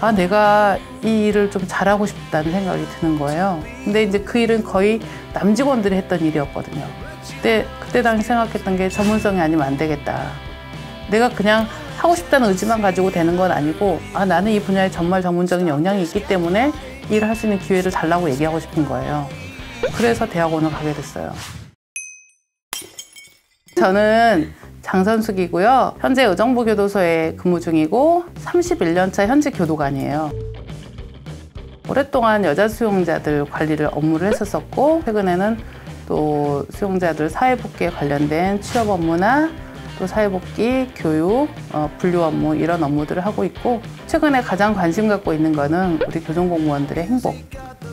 아, 내가 이 일을 좀 잘하고 싶다는 생각이 드는 거예요. 근데 이제 그 일은 거의 남직원들이 했던 일이었거든요. 그때 당시 생각했던 게 전문성이 아니면 안 되겠다. 내가 그냥 하고 싶다는 의지만 가지고 되는 건 아니고, 아, 나는 이 분야에 정말 전문적인 역량이 있기 때문에 일을 할 수 있는 기회를 달라고 얘기하고 싶은 거예요. 그래서 대학원을 가게 됐어요. 저는 장선숙이고요. 현재 의정부 교도소에 근무 중이고 31년 차 현직 교도관이에요. 오랫동안 여자 수용자들 관리를 업무를 했었었고, 최근에는 또 수용자들 사회복귀에 관련된 취업 업무나 또 사회복귀, 교육, 분류 업무 이런 업무들을 하고 있고, 최근에 가장 관심 갖고 있는 거는 우리 교정공무원들의 행복.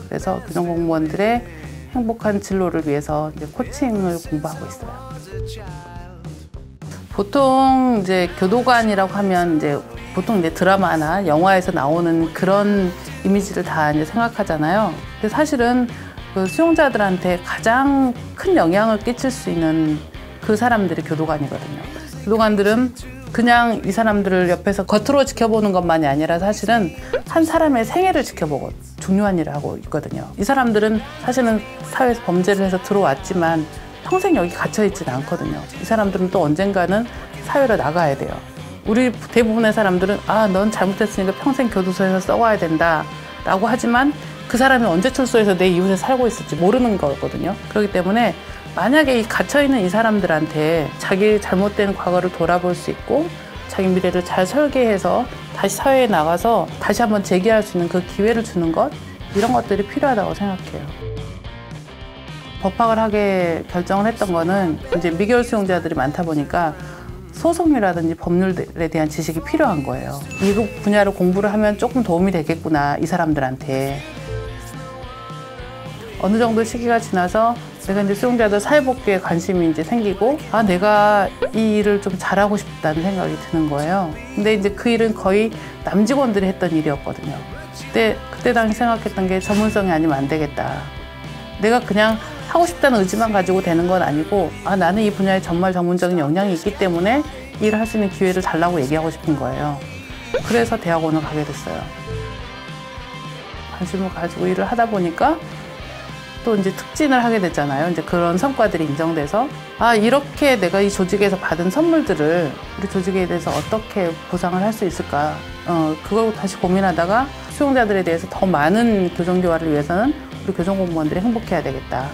그래서 교정공무원들의 행복한 진로를 위해서 이제 코칭을 공부하고 있어요. 보통 이제 교도관이라고 하면 이제 보통 이제 드라마나 영화에서 나오는 그런 이미지를 다 이제 생각하잖아요. 근데 사실은 그 수용자들한테 가장 큰 영향을 끼칠 수 있는 그 사람들이 교도관이거든요. 교도관들은 그냥 이 사람들을 옆에서 겉으로 지켜보는 것만이 아니라 사실은 한 사람의 생애를 지켜보고 중요한 일을 하고 있거든요. 이 사람들은 사실은 사회에서 범죄를 해서 들어왔지만 평생 여기 갇혀있지는 않거든요. 이 사람들은 또 언젠가는 사회로 나가야 돼요. 우리 대부분의 사람들은 아, 넌 잘못했으니까 평생 교도소에서 썩어야 된다 라고 하지만 그 사람이 언제 출소해서 내 이웃에 살고 있을지 모르는 거거든요. 그렇기 때문에 만약에 이 갇혀있는 이 사람들한테 자기 잘못된 과거를 돌아볼 수 있고 자기 미래를 잘 설계해서 다시 사회에 나가서 다시 한번 재기할 수 있는 그 기회를 주는 것, 이런 것들이 필요하다고 생각해요. 법학을 하게 결정을 했던 거는 이제 미결 수용자들이 많다 보니까 소송이라든지 법률에 대한 지식이 필요한 거예요. 이 분야를 공부를 하면 조금 도움이 되겠구나, 이 사람들한테. 어느 정도 시기가 지나서 내가 이제 수용자들 사회복귀에 관심이 이제 생기고, 아, 내가 이 일을 좀 잘하고 싶다는 생각이 드는 거예요. 근데 이제 그 일은 거의 남직원들이 했던 일이었거든요. 그때 당시 생각했던 게 전문성이 아니면 안 되겠다. 내가 그냥 하고 싶다는 의지만 가지고 되는 건 아니고, 아, 나는 이 분야에 정말 전문적인 역량이 있기 때문에 일을 할 수 있는 기회를 달라고 얘기하고 싶은 거예요. 그래서 대학원을 가게 됐어요. 관심을 가지고 일을 하다 보니까 또 이제 특진을 하게 됐잖아요. 이제 그런 성과들이 인정돼서, 아, 이렇게 내가 이 조직에서 받은 선물들을 우리 조직에 대해서 어떻게 보상을 할 수 있을까? 그걸 다시 고민하다가 수용자들에 대해서 더 많은 교정교화를 위해서는 우리 교정공무원들이 행복해야 되겠다.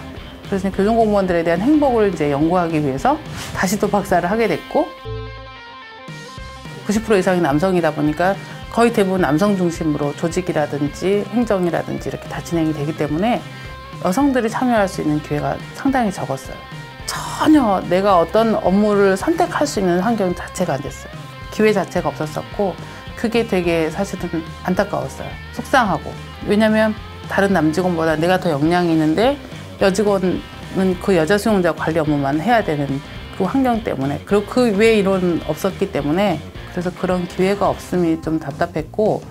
그래서 교정공무원들에 대한 행복을 이제 연구하기 위해서 다시 또 박사를 하게 됐고, 90% 이상이 남성이다 보니까 거의 대부분 남성 중심으로 조직이라든지 행정이라든지 이렇게 다 진행이 되기 때문에 여성들이 참여할 수 있는 기회가 상당히 적었어요. 전혀 내가 어떤 업무를 선택할 수 있는 환경 자체가 안 됐어요. 기회 자체가 없었었고, 그게 되게 사실은 안타까웠어요. 속상하고. 왜냐면 다른 남직원보다 내가 더 역량이 있는데 여직원은 그 여자 수용자 관리 업무만 해야 되는 그 환경 때문에, 그리고 그 외에 이론 없었기 때문에, 그래서 그런 기회가 없음이 좀 답답했고,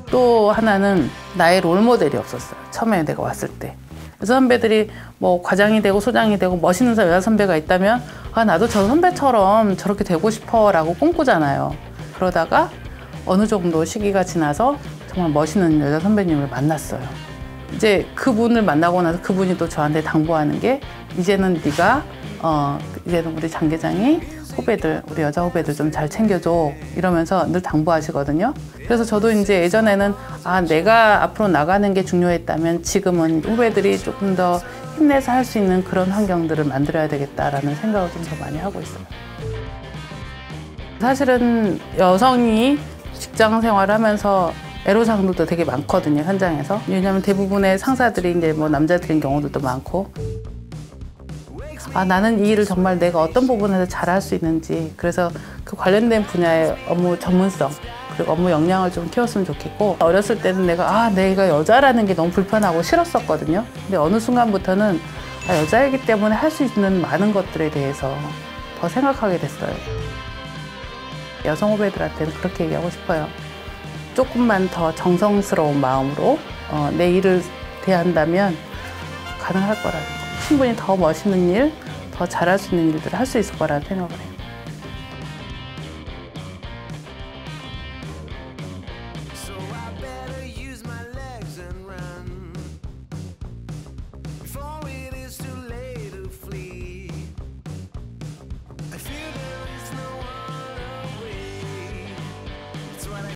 또 하나는 나의 롤모델이 없었어요. 처음에 내가 왔을 때. 여자 선배들이 뭐 과장이 되고 소장이 되고 멋있는 여자 선배가 있다면, 아, 나도 저 선배처럼 저렇게 되고 싶어 라고 꿈꾸잖아요. 그러다가 어느 정도 시기가 지나서 정말 멋있는 여자 선배님을 만났어요. 이제 그분을 만나고 나서 그분이 또 저한테 당부하는 게, 이제는 네가 이제는 우리 장계장이 후배들, 우리 여자 후배들 좀 잘 챙겨줘, 이러면서 늘 당부하시거든요. 그래서 저도 이제 예전에는 아, 내가 앞으로 나가는 게 중요했다면 지금은 후배들이 조금 더 힘내서 할 수 있는 그런 환경들을 만들어야 되겠다라는 생각을 좀 더 많이 하고 있어요. 사실은 여성이 직장 생활을 하면서 애로사항도 되게 많거든요, 현장에서. 왜냐하면 대부분의 상사들이 이제 뭐 남자들인 경우도 많고, 아, 나는 이 일을 정말 내가 어떤 부분에서 잘할 수 있는지, 그래서 그 관련된 분야의 업무 전문성 그리고 업무 역량을 좀 키웠으면 좋겠고, 어렸을 때는 내가 여자라는 게 너무 불편하고 싫었었거든요. 근데 어느 순간부터는 여자이기 때문에 할 수 있는 많은 것들에 대해서 더 생각하게 됐어요. 여성 후배들한테는 그렇게 얘기하고 싶어요. 조금만 더 정성스러운 마음으로 내 일을 대한다면 가능할 거라는 거. 충분히 더 멋있는 일, 더 잘할 수 있는 일들을 할 수 있을 거라는 생각을 해요. better